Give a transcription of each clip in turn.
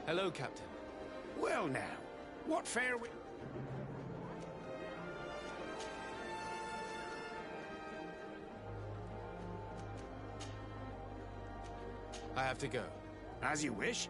Hello, Captain. Well now, what fare we... I have to go. As you wish.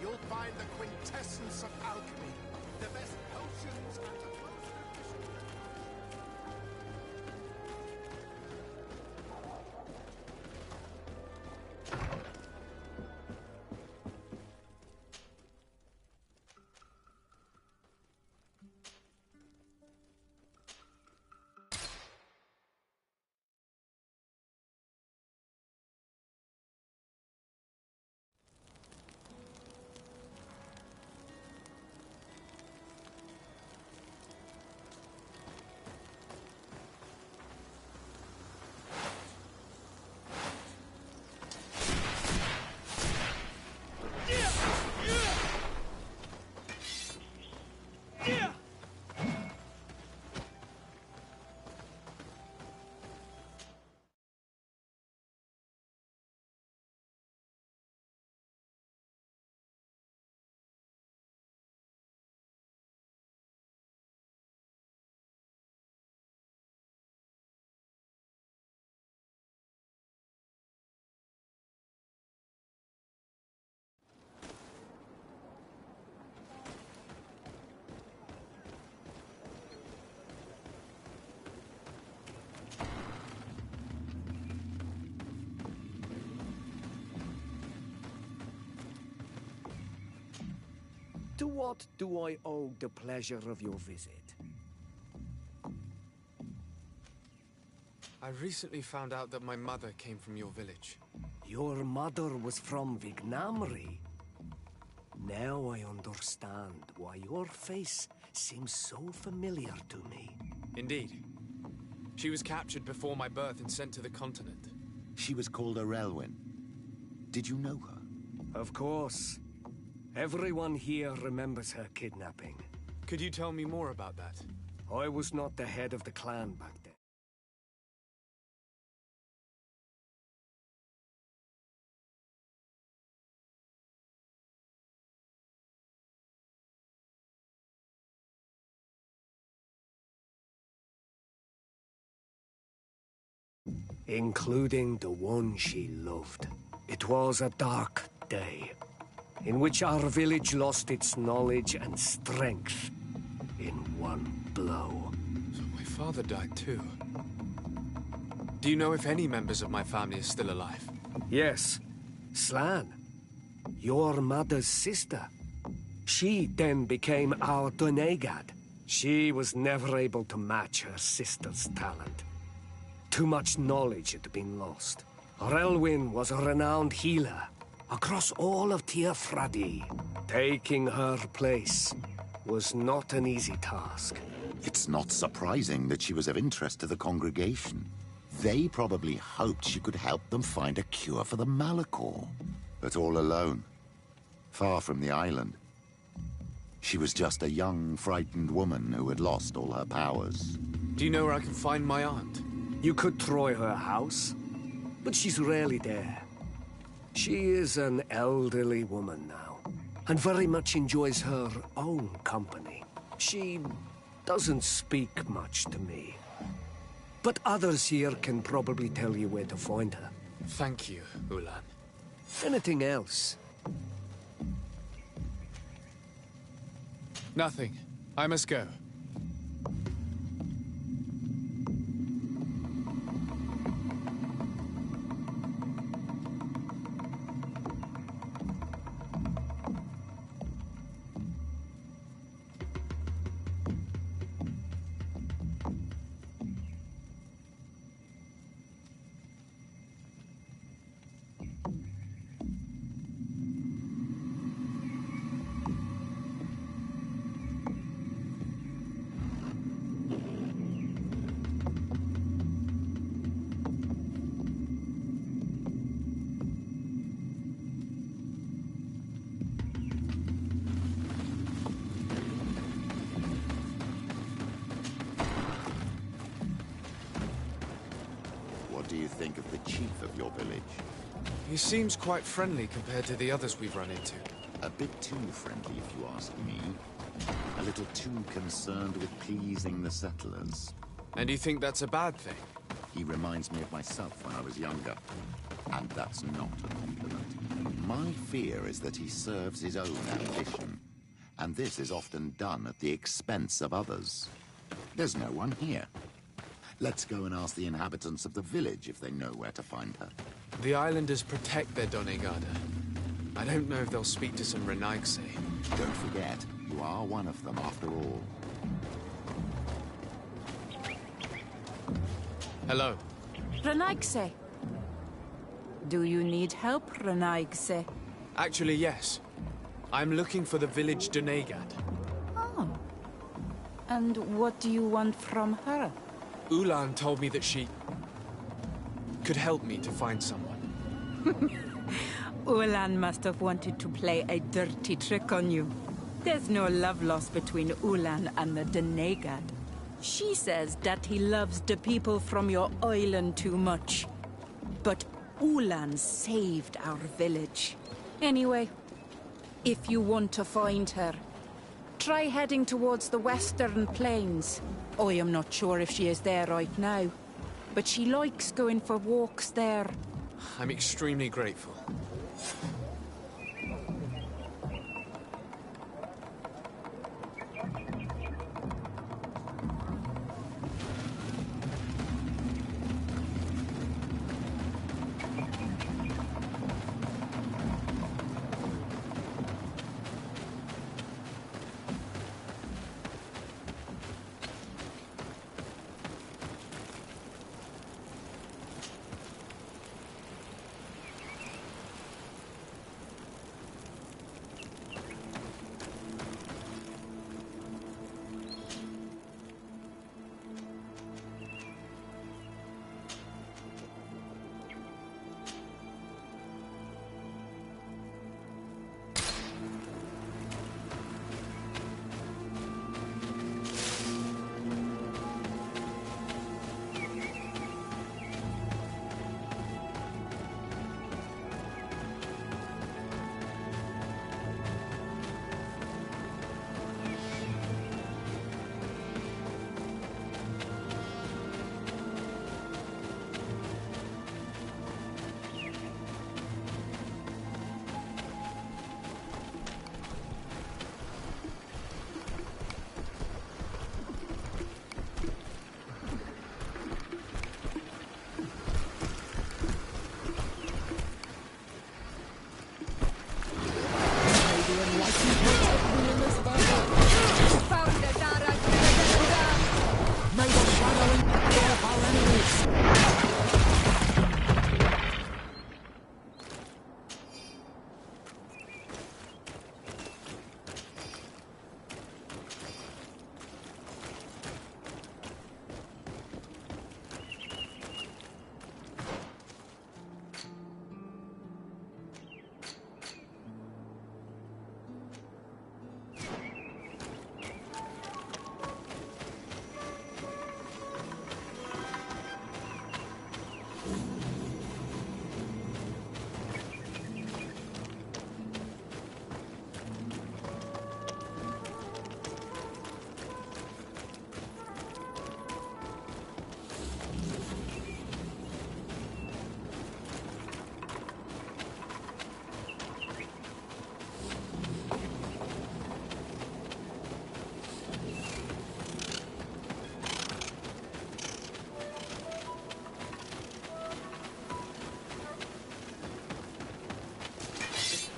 You'll find the quintessence of alchemy. The best potions and the most efficient... To what do I owe the pleasure of your visit? I recently found out that my mother came from your village. Your mother was from Vignamri. Now I understand why your face seems so familiar to me. Indeed. She was captured before my birth and sent to the continent. She was called Arelwyn. Did you know her? Of course. Everyone here remembers her kidnapping. Could you tell me more about that? I was not the head of the clan back then. Including the one she loved. It was a dark day, in which our village lost its knowledge and strength in one blow. So my father died too. Do you know if any members of my family are still alive? Yes, Slan, your mother's sister. She then became our Donegad. She was never able to match her sister's talent. Too much knowledge had been lost. Relwyn was a renowned healer across all of Teofradi. Taking her place was not an easy task. It's not surprising that she was of interest to the congregation. They probably hoped she could help them find a cure for the Malachor. But all alone, far from the island. She was just a young, frightened woman who had lost all her powers. Do you know where I can find my aunt? You could try her house, but she's rarely there. She is an elderly woman now, and very much enjoys her own company. She doesn't speak much to me, but others here can probably tell you where to find her. Thank you, Ulan. Anything else? Nothing. I must go. you think of the chief of your village? He seems quite friendly compared to the others we've run into. A bit too friendly, if you ask me. A little too concerned with pleasing the settlers. And you think that's a bad thing? He reminds me of myself when I was younger. And that's not a compliment. My fear is that he serves his own ambition. And this is often done at the expense of others. There's no one here. Let's go and ask the inhabitants of the village if they know where to find her. The islanders protect their Donegada. I don't know if they'll speak to some Renaigse. Don't forget, you are one of them after all. Hello. Renaigse. Do you need help, Renaigse? Actually, yes. I'm looking for the village Donegad. Oh. And what do you want from her? Ulan told me that she could help me to find someone. Ulan must have wanted to play a dirty trick on you. There's no love lost between Ulan and the Donegad. She says that he loves the people from your island too much. But Ulan saved our village. Anyway, if you want to find her, try heading towards the western plains. I am not sure if she is there right now, but she likes going for walks there. I'm extremely grateful.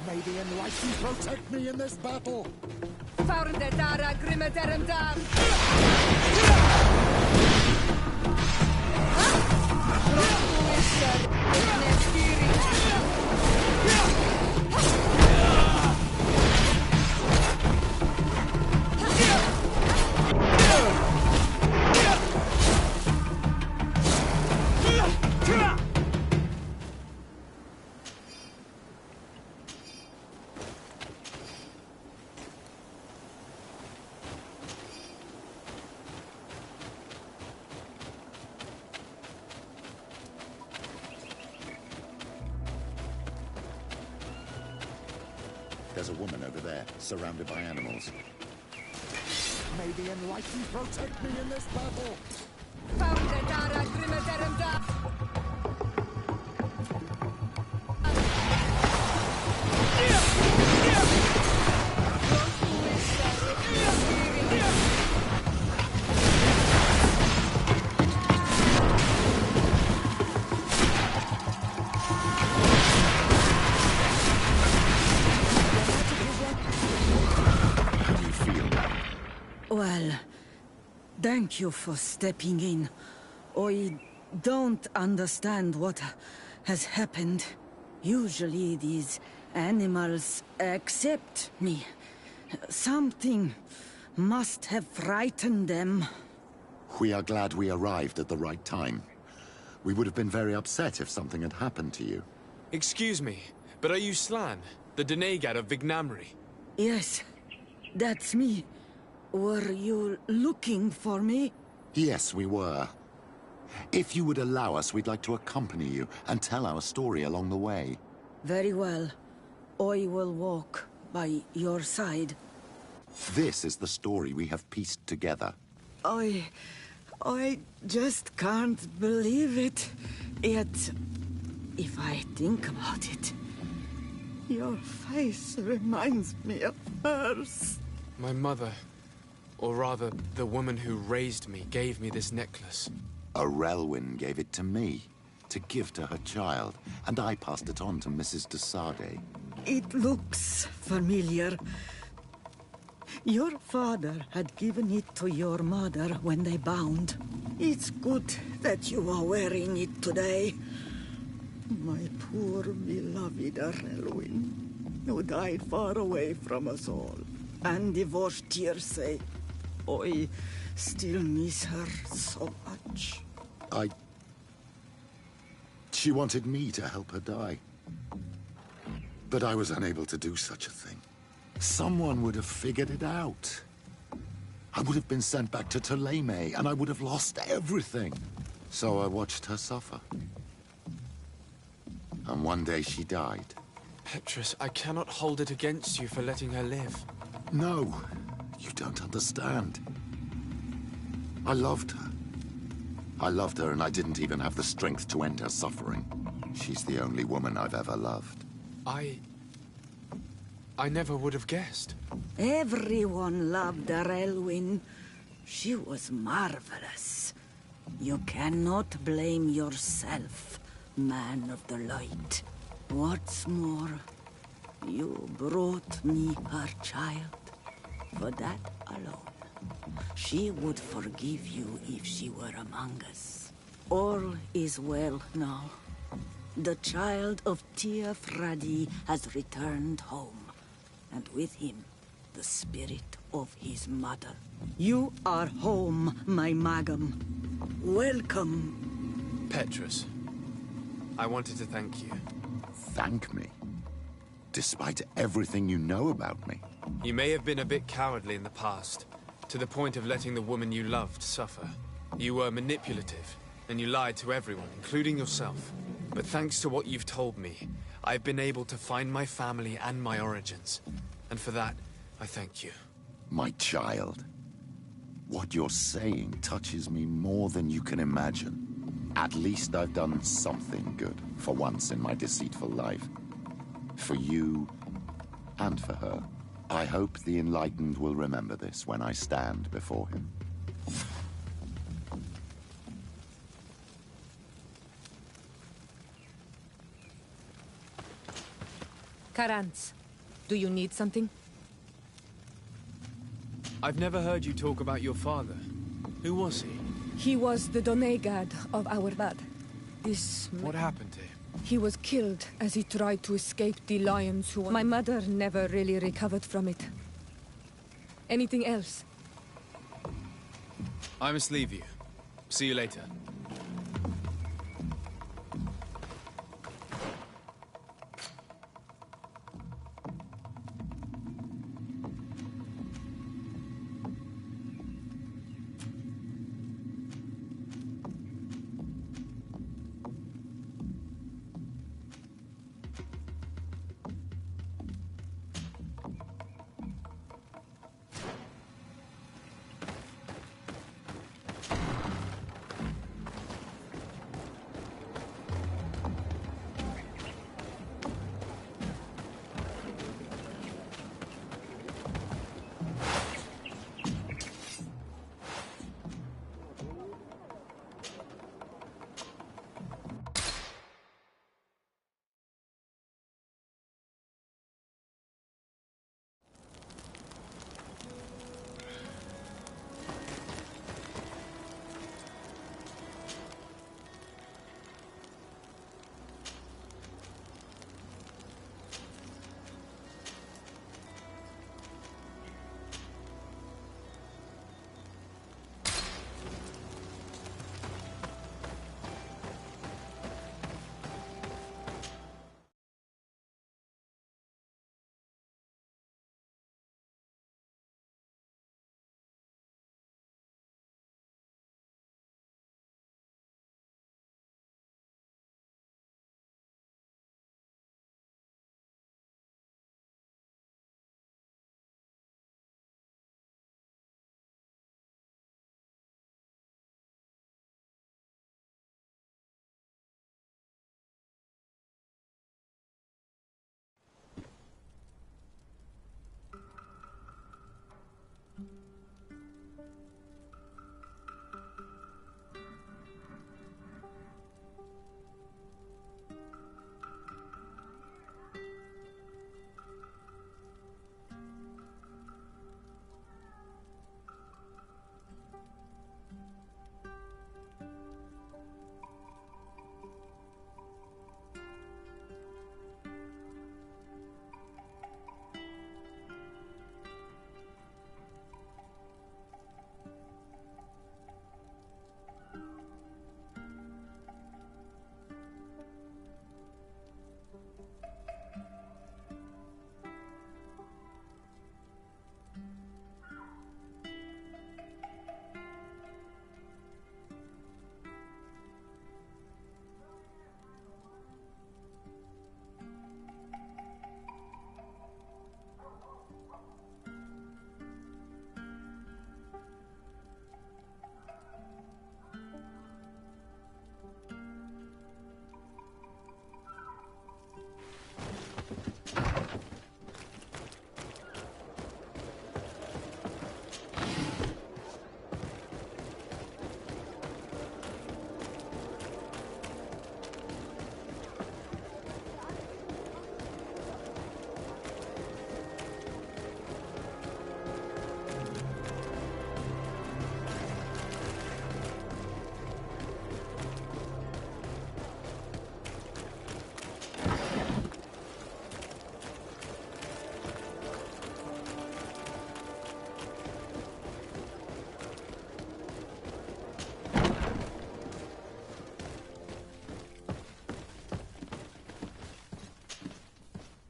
May the Enlightened protect me in this battle! Faurnde dara grimme derem dar! There's a woman over there, surrounded by animals. May the Enlightened protect me in this battle! Foundetara Grimaterenda! How do you feel? Well, thank you for stepping in. I don't understand what has happened. Usually these animals accept me. Something must have frightened them. We are glad we arrived at the right time. We would have been very upset if something had happened to you. Excuse me, but are you Slan, the Denegad of Vignamri? Yes, that's me. Were you looking for me? Yes, we were. If you would allow us, we'd like to accompany you and tell our story along the way. Very well. I will walk by your side. This is the story we have pieced together. I just can't believe it. Yet, if I think about it, your face reminds me of hers. My mother, or rather, the woman who raised me, gave me this necklace. Arelwyn gave it to me, to give to her child, and I passed it on to Mrs. de Sade. It looks familiar. Your father had given it to your mother when they bound. It's good that you are wearing it today. My poor beloved Arelwyn, who died far away from us all, and divorced Tirce. I still miss her so much. She wanted me to help her die. But I was unable to do such a thing. Someone would have figured it out. I would have been sent back to Ptolemy, and I would have lost everything. So I watched her suffer. And one day she died. Petrus, I cannot hold it against you for letting her live. No, you don't understand. I loved her. I loved her, and I didn't even have the strength to end her suffering. She's the only woman I've ever loved. I never would have guessed. Everyone loved Arelwyn. She was marvelous. You cannot blame yourself, man of the light. What's more, you brought me her child. For that alone, she would forgive you if she were among us. All is well now. The child of Tia Fradi has returned home, and with him, the spirit of his mother. You are home, my Magum. Welcome. Petrus, I wanted to thank you. Thank me? Despite everything you know about me? You may have been a bit cowardly in the past, to the point of letting the woman you loved suffer. You were manipulative, and you lied to everyone, including yourself. But thanks to what you've told me, I've been able to find my family and my origins. And for that, I thank you. My child. What you're saying touches me more than you can imagine. At least I've done something good, for once in my deceitful life. For you, and for her. I hope the Enlightened will remember this when I stand before him. Karantz, do you need something? I've never heard you talk about your father. Who was he? He was the Donegad of our dad. What happened to him? He was killed as he tried to escape the lions who... My mother never really recovered from it. Anything else? I must leave you. See you later.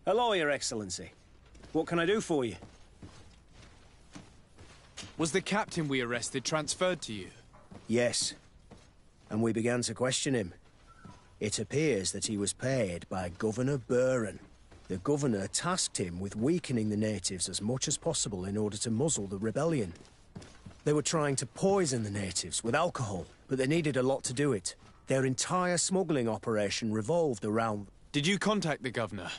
Hello, Your Excellency. What can I do for you? Was the captain we arrested transferred to you? Yes. And we began to question him. It appears that he was paid by Governor Buren. The governor tasked him with weakening the natives as much as possible in order to muzzle the rebellion. They were trying to poison the natives with alcohol, but they needed a lot to do it. Their entire smuggling operation revolved around... Did you contact the governor?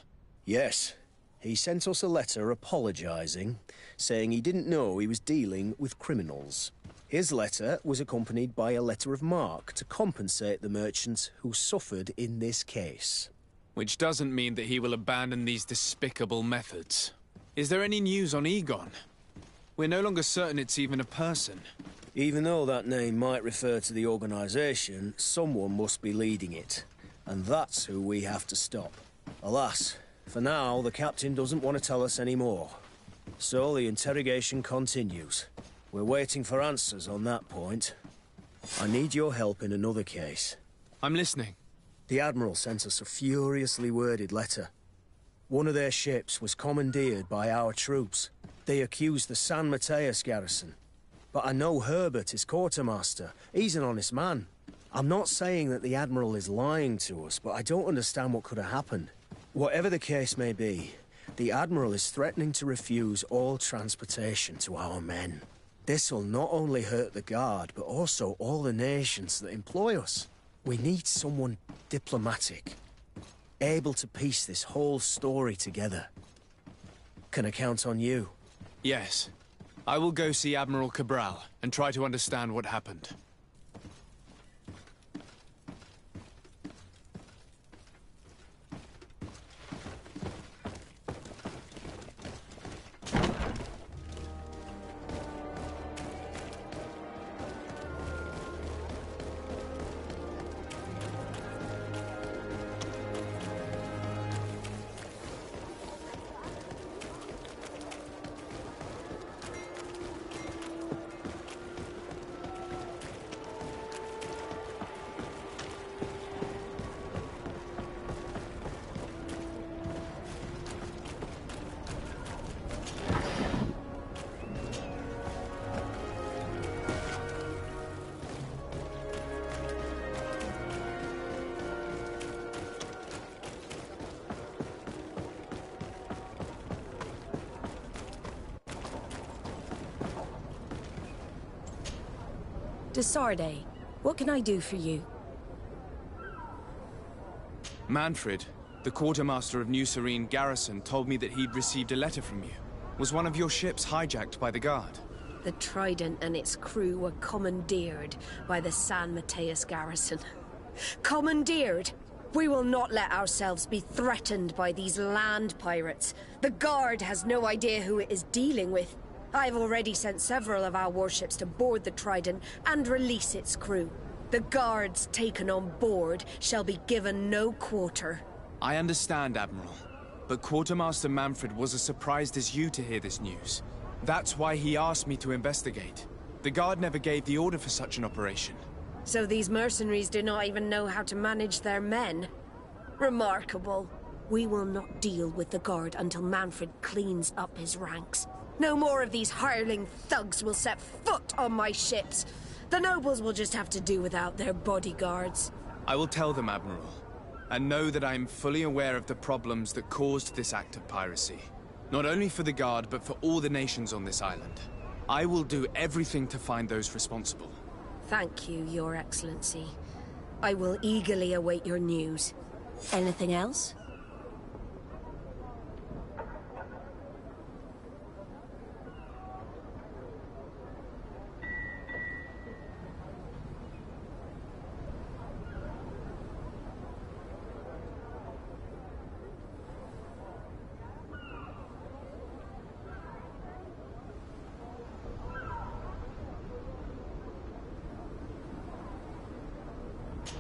Yes. He sent us a letter apologizing, saying he didn't know he was dealing with criminals. His letter was accompanied by a letter of marque to compensate the merchants who suffered in this case. Which doesn't mean that he will abandon these despicable methods. Is there any news on Egon? We're no longer certain it's even a person. Even though that name might refer to the organization, someone must be leading it. And that's who we have to stop. Alas, for now, the captain doesn't want to tell us any more. So the interrogation continues. We're waiting for answers on that point. I need your help in another case. I'm listening. The Admiral sent us a furiously worded letter. One of their ships was commandeered by our troops. They accused the San Mateus garrison. But I know Herbert is quartermaster. He's an honest man. I'm not saying that the Admiral is lying to us, but I don't understand what could have happened. Whatever the case may be, the Admiral is threatening to refuse all transportation to our men. This will not only hurt the Guard, but also all the nations that employ us. We need someone diplomatic, able to piece this whole story together. Can I count on you? Yes. I will go see Admiral Cabral and try to understand what happened. Desarde, what can I do for you? Manfred, the quartermaster of New Serene Garrison, told me that he'd received a letter from you. Was one of your ships hijacked by the Guard? The Trident and its crew were commandeered by the San Mateus garrison. Commandeered? We will not let ourselves be threatened by these land pirates. The Guard has no idea who it is dealing with. I've already sent several of our warships to board the Trident and release its crew. The Guards taken on board shall be given no quarter. I understand, Admiral. But Quartermaster Manfred was as surprised as you to hear this news. That's why he asked me to investigate. The Guard never gave the order for such an operation. So these mercenaries do not even know how to manage their men? Remarkable. We will not deal with the Guard until Manfred cleans up his ranks. No more of these hireling thugs will set foot on my ships. The nobles will just have to do without their bodyguards. I will tell them, Admiral. And know that I am fully aware of the problems that caused this act of piracy. Not only for the Guard, but for all the nations on this island. I will do everything to find those responsible. Thank you, Your Excellency. I will eagerly await your news. Anything else?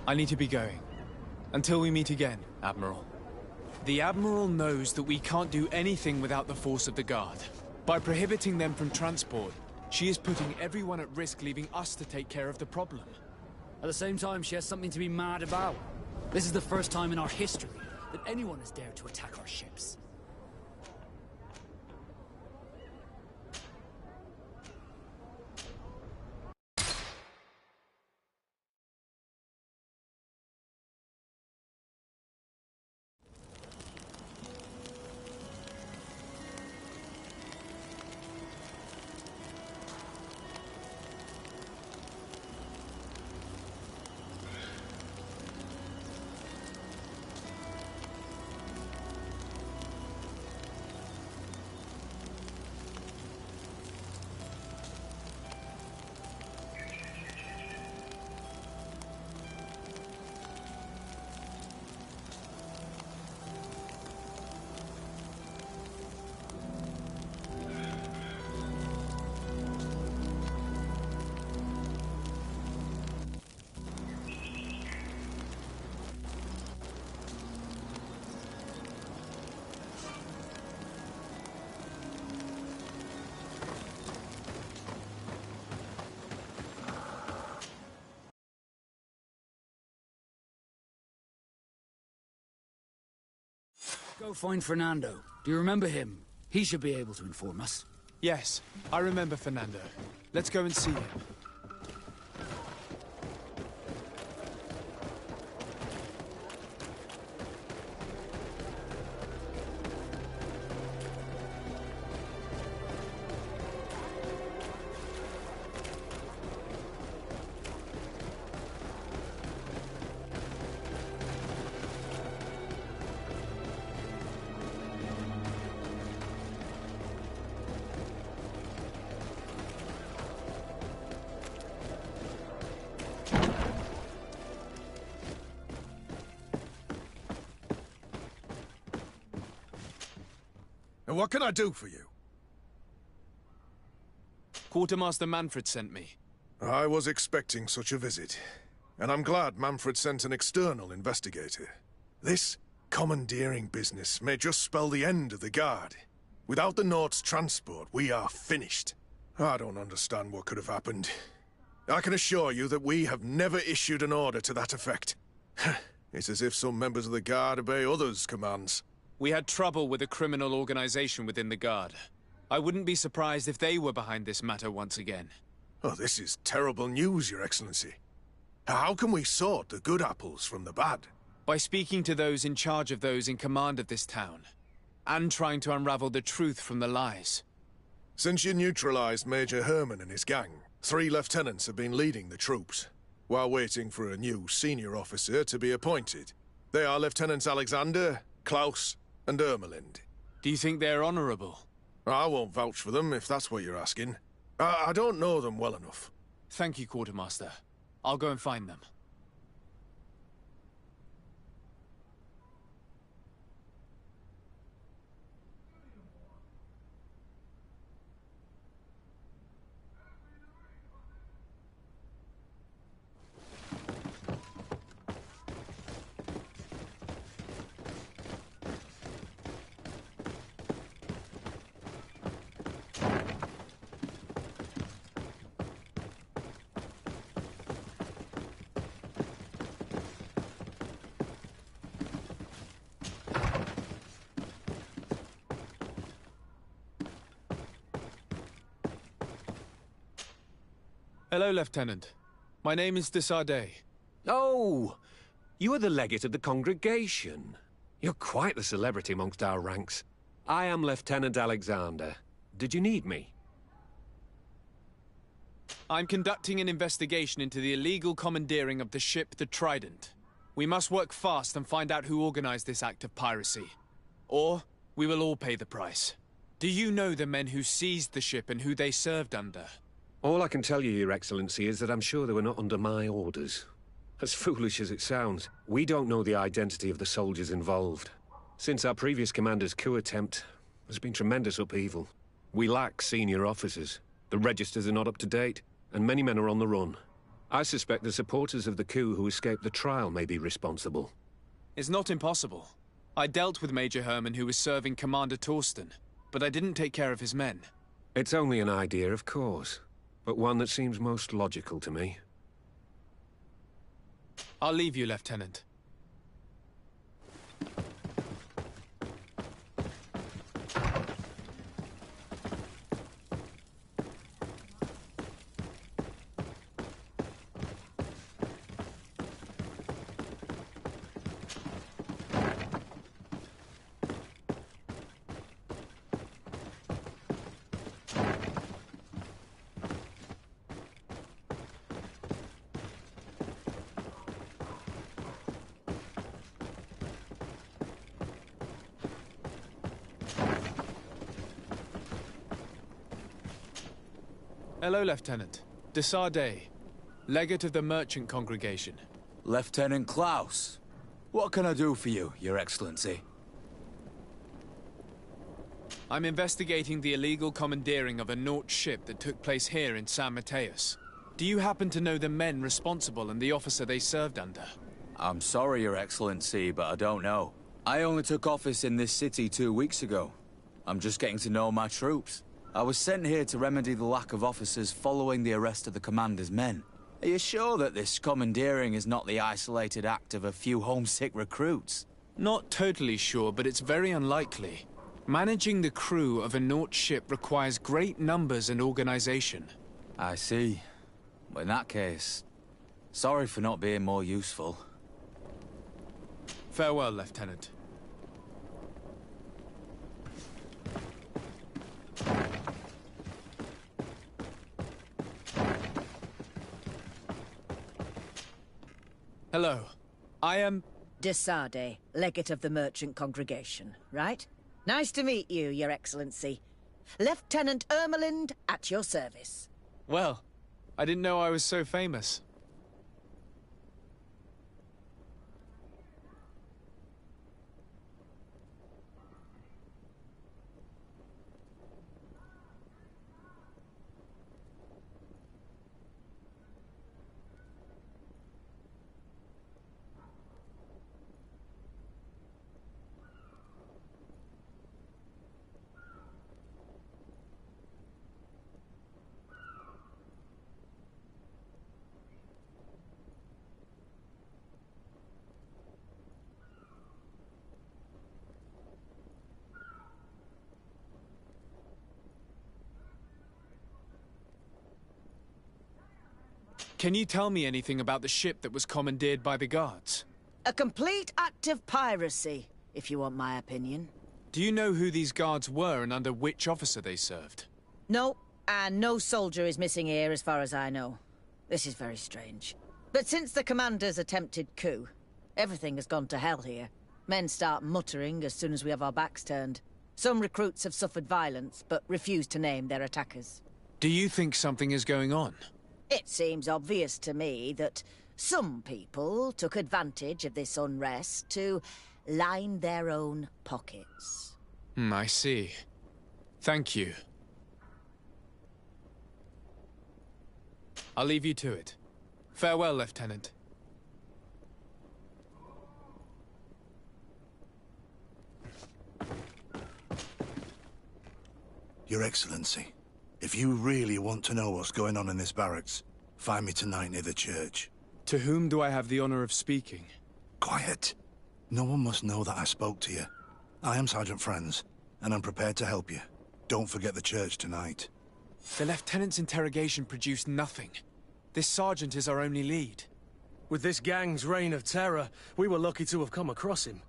I need to be going. Until we meet again, Admiral. The Admiral knows that we can't do anything without the force of the Guard. By prohibiting them from transport, she is putting everyone at risk, leaving us to take care of the problem. At the same time, she has something to be mad about. This is the first time in our history that anyone has dared to attack our ships. Go find Fernando. Do you remember him? He should be able to inform us. Yes, I remember Fernando. Let's go and see him. And what can I do for you? Quartermaster Manfred sent me. I was expecting such a visit. And I'm glad Manfred sent an external investigator. This commandeering business may just spell the end of the Guard. Without the Nord's transport, we are finished. I don't understand what could have happened. I can assure you that we have never issued an order to that effect. It's as if some members of the Guard obey others' commands. We had trouble with a criminal organization within the Guard. I wouldn't be surprised if they were behind this matter once again. Oh, this is terrible news, Your Excellency. How can we sort the good apples from the bad? By speaking to those in charge of those in command of this town, and trying to unravel the truth from the lies. Since you neutralized Major Herman and his gang, 3 lieutenants have been leading the troops, while waiting for a new senior officer to be appointed. They are Lieutenants Alexander, Klaus, and Ermelind. Do you think they're honorable? I won't vouch for them, if that's what you're asking. I don't know them well enough. Thank you, Quartermaster. I'll go and find them. Hello, Lieutenant. My name is Desardet. Oh, you are the legate of the congregation. You're quite the celebrity amongst our ranks. I am Lieutenant Alexander. Did you need me? I'm conducting an investigation into the illegal commandeering of the ship the Trident. We must work fast and find out who organized this act of piracy. Or we will all pay the price. Do you know the men who seized the ship and who they served under? All I can tell you, Your Excellency, is that I'm sure they were not under my orders. As foolish as it sounds, we don't know the identity of the soldiers involved. Since our previous commander's coup attempt, there's been tremendous upheaval. We lack senior officers. The registers are not up to date, and many men are on the run. I suspect the supporters of the coup who escaped the trial may be responsible. It's not impossible. I dealt with Major Herman, who was serving Commander Torsten, but I didn't take care of his men. It's only an idea, of course, but one that seems most logical to me. I'll leave you, Lieutenant. Hello, Lieutenant. Desardet, legate of the merchant congregation. Lieutenant Klaus. What can I do for you, Your Excellency? I'm investigating the illegal commandeering of a Nort ship that took place here in San Mateus. Do you happen to know the men responsible and the officer they served under? I'm sorry, Your Excellency, but I don't know. I only took office in this city 2 weeks ago. I'm just getting to know my troops. I was sent here to remedy the lack of officers following the arrest of the commander's men. Are you sure that this commandeering is not the isolated act of a few homesick recruits? Not totally sure, but it's very unlikely. Managing the crew of a Naut ship requires great numbers and organization. I see. Well, in that case, sorry for not being more useful. Farewell, Lieutenant. Hello. I am... Desade, legate of the merchant congregation, right? Nice to meet you, Your Excellency. Lieutenant Ermelind, at your service. Well, I didn't know I was so famous. Can you tell me anything about the ship that was commandeered by the guards? A complete act of piracy, if you want my opinion. Do you know who these guards were and under which officer they served? No, and no soldier is missing here as far as I know. This is very strange. But since the commander's attempted coup, everything has gone to hell here. Men start muttering as soon as we have our backs turned. Some recruits have suffered violence, but refuse to name their attackers. Do you think something is going on? It seems obvious to me that some people took advantage of this unrest to line their own pockets. I see. Thank you. I'll leave you to it. Farewell, Lieutenant. Your Excellency, if you really want to know what's going on in this barracks, find me tonight near the church. To whom do I have the honor of speaking? Quiet. No one must know that I spoke to you. I am Sergeant Franz, and I'm prepared to help you. Don't forget the church tonight. The Lieutenant's interrogation produced nothing. This sergeant is our only lead. With this gang's reign of terror, we were lucky to have come across him.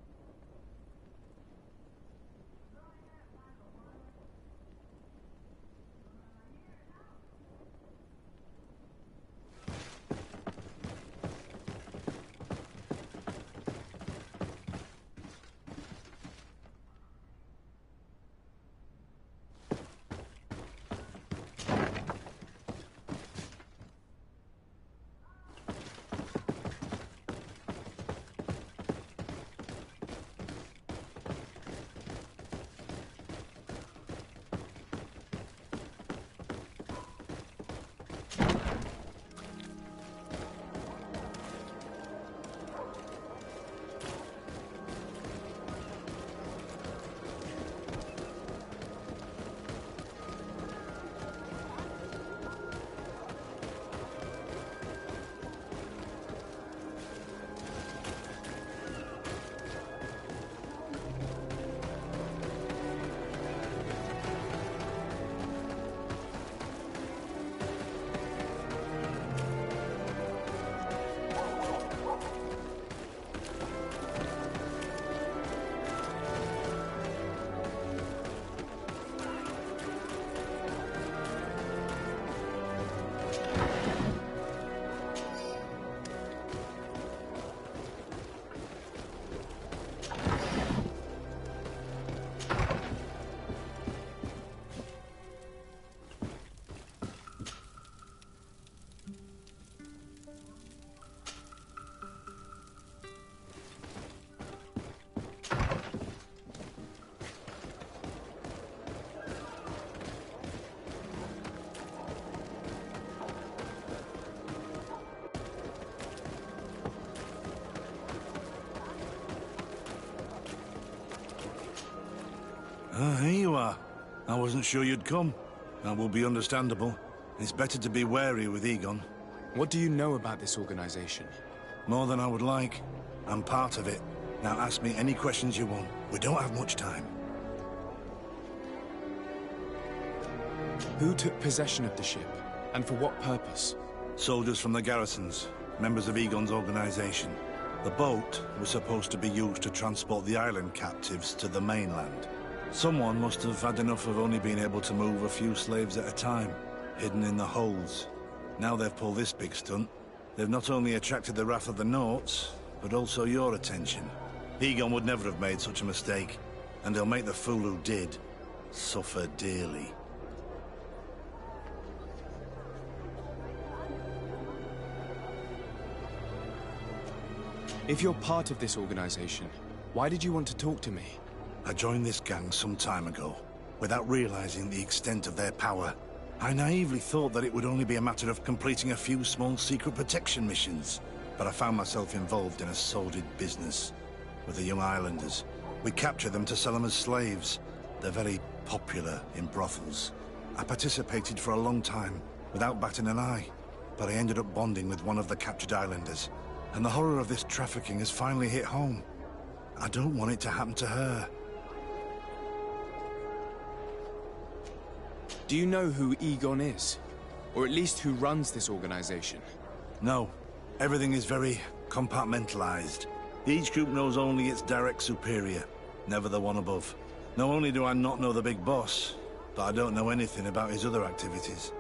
Ah, here you are. I wasn't sure you'd come. That will be understandable. It's better to be wary with Egon. What do you know about this organization? More than I would like. I'm part of it, Now ask me any questions you want. We don't have much time. Who took possession of the ship, and for what purpose? Soldiers from the garrisons, members of Egon's organization. The boat was supposed to be used to transport the island captives to the mainland. Someone must have had enough of only being able to move a few slaves at a time, hidden in the holds. Now they've pulled this big stunt. They've not only attracted the wrath of the Nauts, but also your attention. Egon would never have made such a mistake, and he'll make the fool who did suffer dearly. If you're part of this organization, why did you want to talk to me? I joined this gang some time ago, without realizing the extent of their power. I naively thought that it would only be a matter of completing a few small secret protection missions, but I found myself involved in a sordid business with the young islanders. We capture them to sell them as slaves. They're very popular in brothels. I participated for a long time, without batting an eye, but I ended up bonding with one of the captured islanders. And the horror of this trafficking has finally hit home. I don't want it to happen to her. Do you know who Egon is? Or at least who runs this organization? No. Everything is very compartmentalized. Each group knows only its direct superior, never the one above. Not only do I not know the big boss, but I don't know anything about his other activities.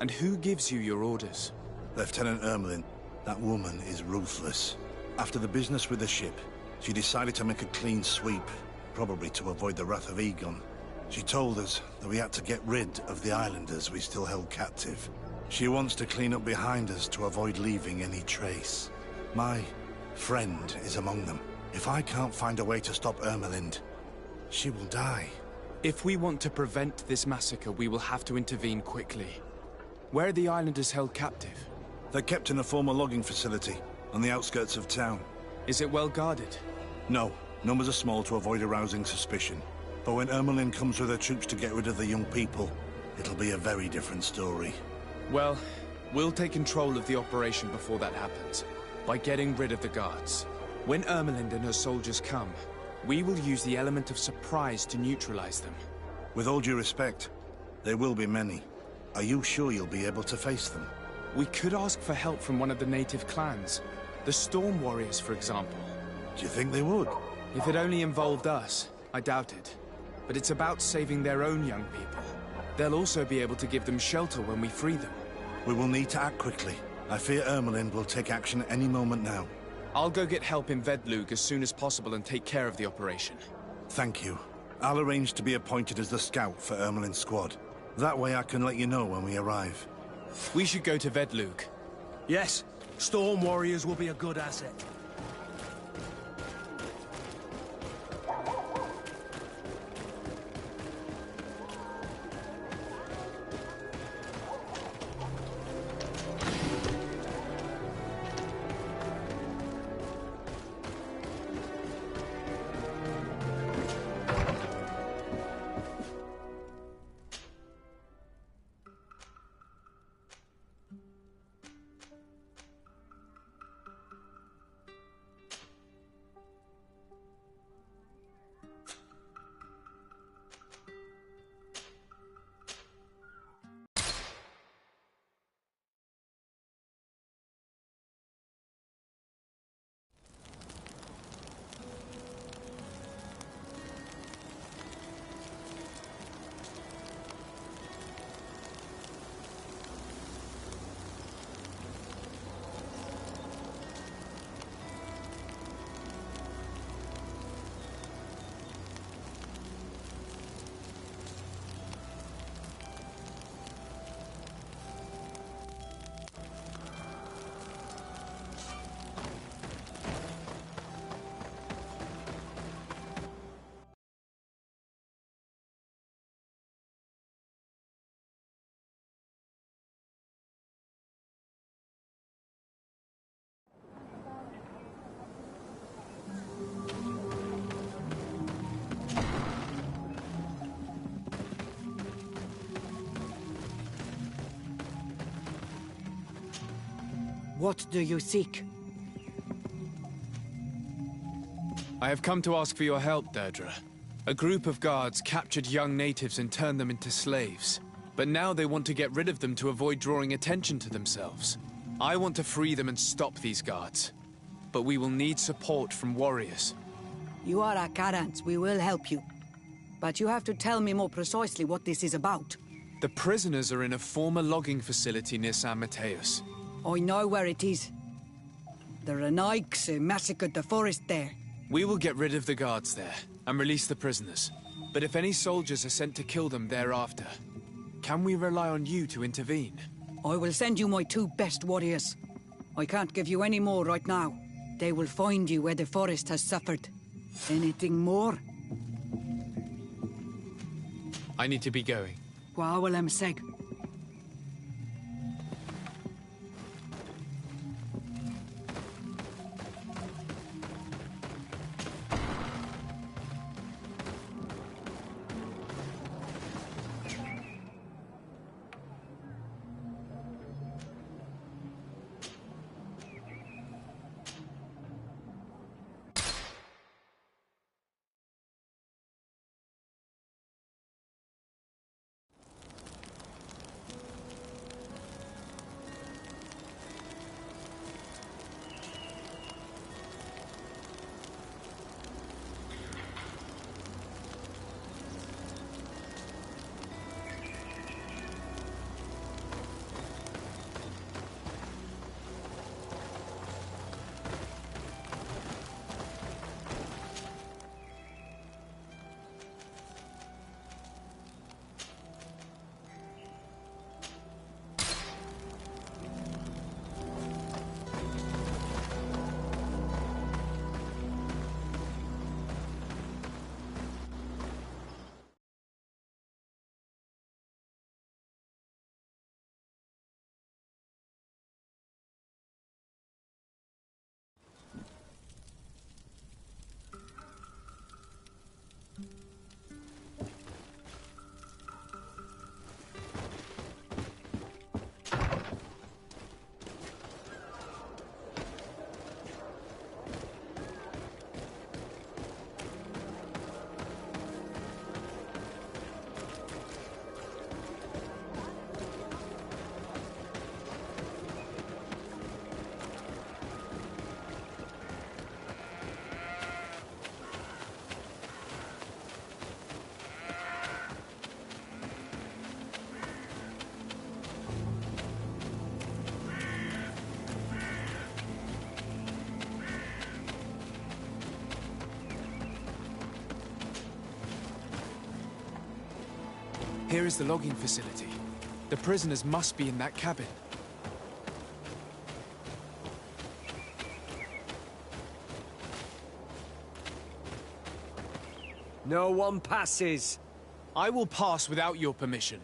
And who gives you your orders? Lieutenant Ermelin. That woman is ruthless. After the business with the ship, she decided to make a clean sweep, probably to avoid the wrath of Egon. She told us that we had to get rid of the islanders we still held captive. She wants to clean up behind us to avoid leaving any trace. My friend is among them. If I can't find a way to stop Ermelind, she will die. If we want to prevent this massacre, we will have to intervene quickly. Where are the islanders held captive? They're kept in a former logging facility on the outskirts of town. Is it well guarded? No. Numbers are small to avoid arousing suspicion. But when Ermelin comes with her troops to get rid of the young people, it'll be a very different story. Well, we'll take control of the operation before that happens, by getting rid of the guards. When Ermelind and her soldiers come, we will use the element of surprise to neutralize them. With all due respect, there will be many. Are you sure you'll be able to face them? We could ask for help from one of the native clans. The Storm Warriors, for example. Do you think they would? If it only involved us, I doubt it. But it's about saving their own young people. They'll also be able to give them shelter when we free them. We will need to act quickly. I fear Ermelind will take action any moment now. I'll go get help in Vedlug as soon as possible and take care of the operation. Thank you. I'll arrange to be appointed as the scout for Ermelind's squad. That way I can let you know when we arrive. We should go to Vedlug. Yes. Storm Warriors will be a good asset. What do you seek? I have come to ask for your help, Deirdre. A group of guards captured young natives and turned them into slaves. But now they want to get rid of them to avoid drawing attention to themselves. I want to free them and stop these guards. But we will need support from warriors. You are a Karans. We will help you. But you have to tell me more precisely what this is about. The prisoners are in a former logging facility near San Mateus. I know where it is. The Renaiks massacred the forest there. We will get rid of the guards there and release the prisoners. But if any soldiers are sent to kill them thereafter, can we rely on you to intervene? I will send you my 2 best warriors. I can't give you any more right now. They will find you where the forest has suffered. Anything more? I need to be going. Gwawalem seg. Here is the logging facility. The prisoners must be in that cabin. No one passes. I will pass without your permission.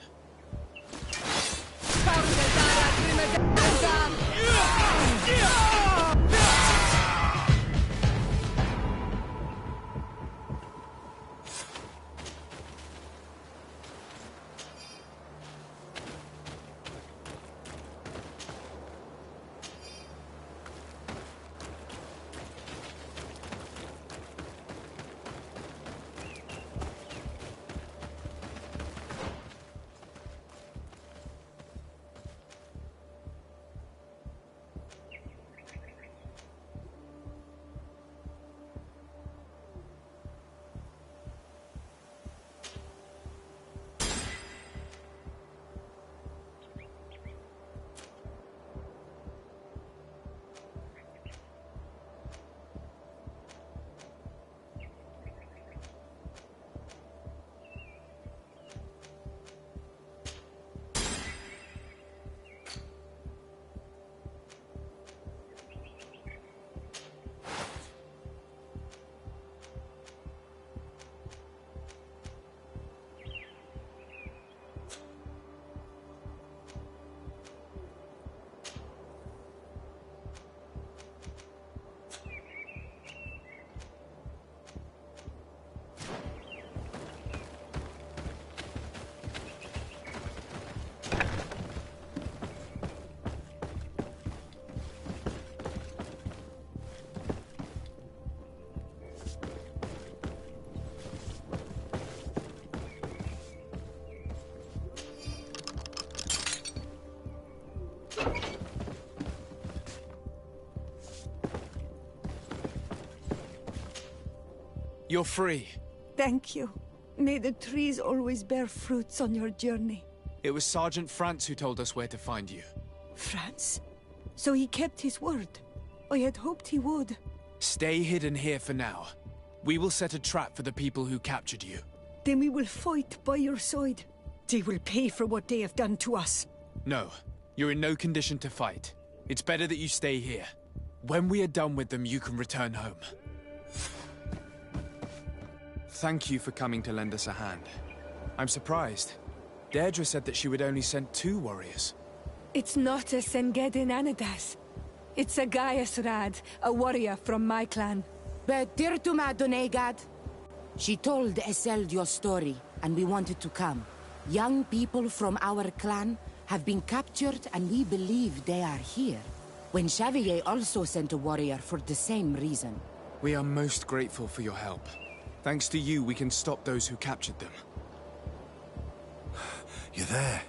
You're free. Thank you. May the trees always bear fruits on your journey. It was Sergeant France who told us where to find you. France? So he kept his word. I had hoped he would. Stay hidden here for now. We will set a trap for the people who captured you. Then we will fight by your side. They will pay for what they have done to us. No, you're in no condition to fight. It's better that you stay here. When we are done with them, you can return home. Thank you for coming to lend us a hand. I'm surprised. Deirdre said that she would only send 2 warriors. It's not a Sengedin Anadas. It's a Gaius Rad, a warrior from my clan. But Tirtuma Donegad, she told Eseld your story, and we wanted to come. Young people from our clan have been captured, and we believe they are here. When Xavier also sent a warrior for the same reason. We are most grateful for your help. Thanks to you, we can stop those who captured them. You're there.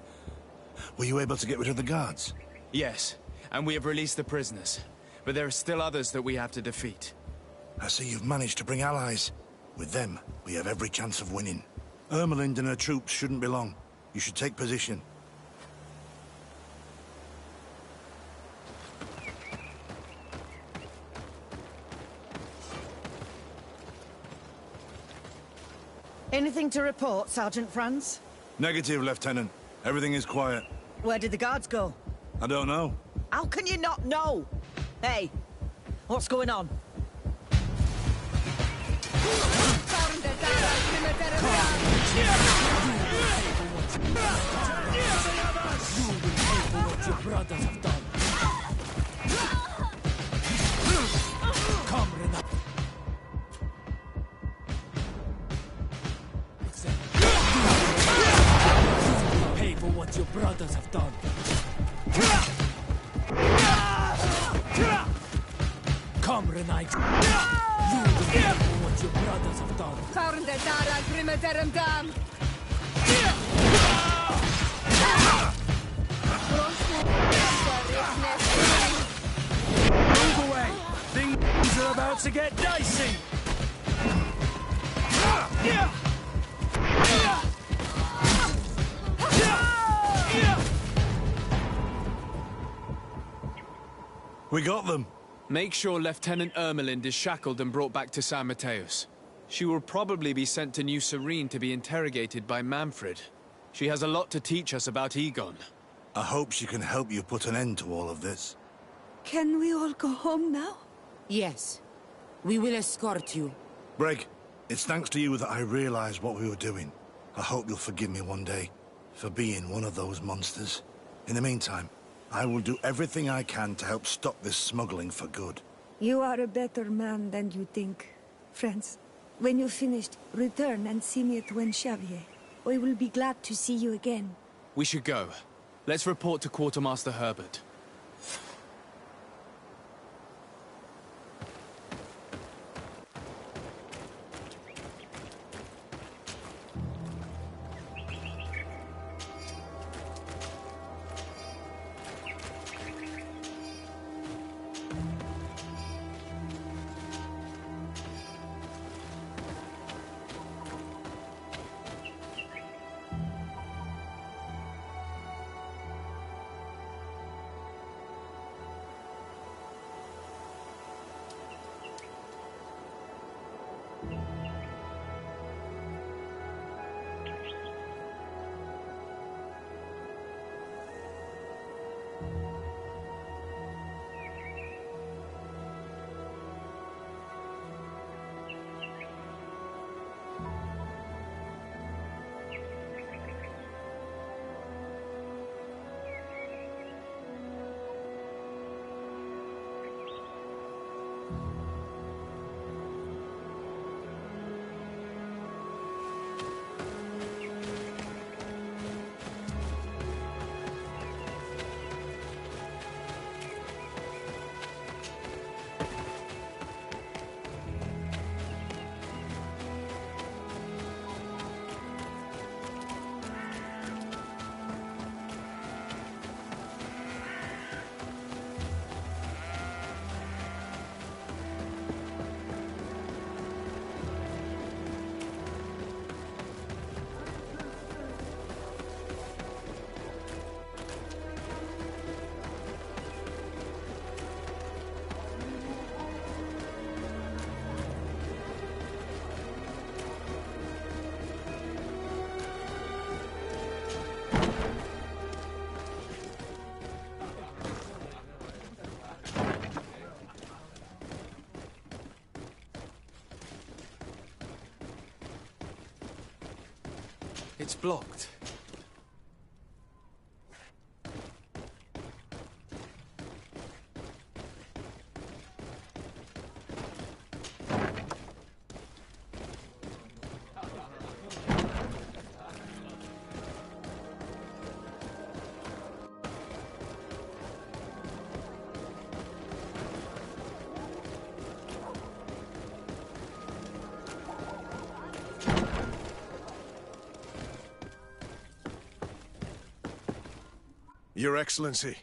Were you able to get rid of the guards? Yes, and we have released the prisoners. But there are still others that we have to defeat. I see you've managed to bring allies. With them, we have every chance of winning. Ermelind and her troops shouldn't be long. You should take position. Anything to report, Sergeant Franz? Negative, Lieutenant. Everything is quiet. Where did the guards go? I don't know. How can you not know? Hey, what's going on? Pay for what your brothers have done. Come, Renite. You will pay for what your brothers have done. Move away! Things are about to get dicey! We got them. Make sure Lieutenant Ermelind is shackled and brought back to San Mateus. She will probably be sent to New Serene to be interrogated by Manfred. She has a lot to teach us about Egon. I hope she can help you put an end to all of this. Can we all go home now? Yes. We will escort you. Breg, it's thanks to you that I realized what we were doing. I hope you'll forgive me one day for being one of those monsters. In the meantime, I will do everything I can to help stop this smuggling for good. You are a better man than you think. Friends, when you're finished, return and see me at Xavier. I will be glad to see you again. We should go. Let's report to Quartermaster Herbert. It's blocked. Your Excellency,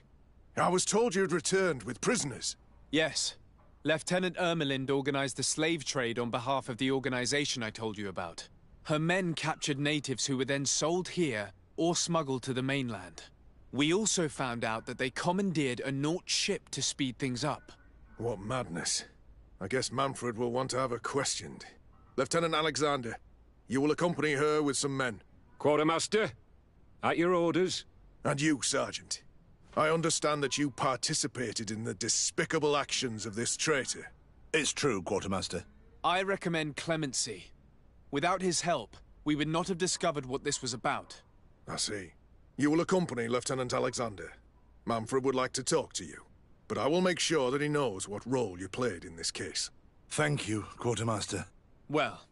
I was told you'd returned with prisoners. Yes. Lieutenant Ermelind organized the slave trade on behalf of the organization I told you about. Her men captured natives who were then sold here or smuggled to the mainland. We also found out that they commandeered a Naut ship to speed things up. What madness. I guess Manfred will want to have her questioned. Lieutenant Alexander, you will accompany her with some men. Quartermaster, at your orders. And you, Sergeant. I understand that you participated in the despicable actions of this traitor. It's true, Quartermaster. I recommend clemency. Without his help, we would not have discovered what this was about. I see. You will accompany Lieutenant Alexander. Manfred would like to talk to you, but I will make sure that he knows what role you played in this case. Thank you, Quartermaster. Well,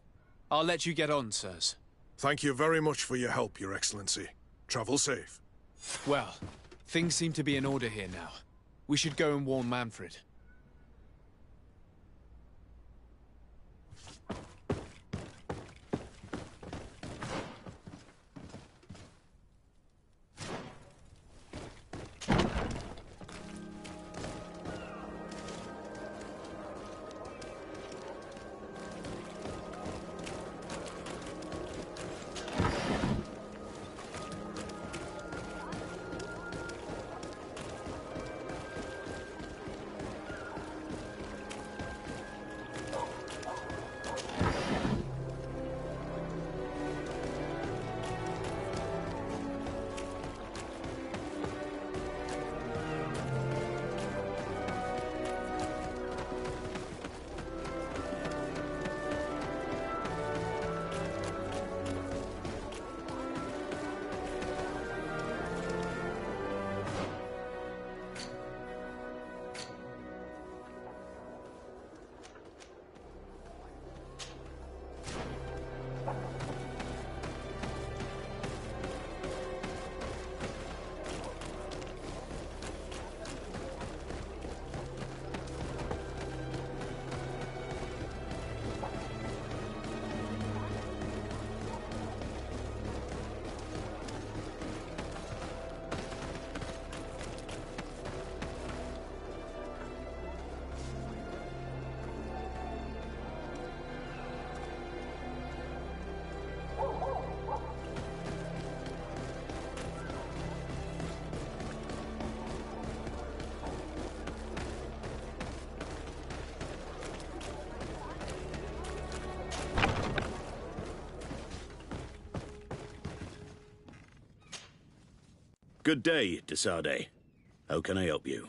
I'll let you get on, sirs. Thank you very much for your help, Your Excellency. Travel safe. Well, things seem to be in order here now. We should go and warn Manfred. Good day, Desade. How can I help you?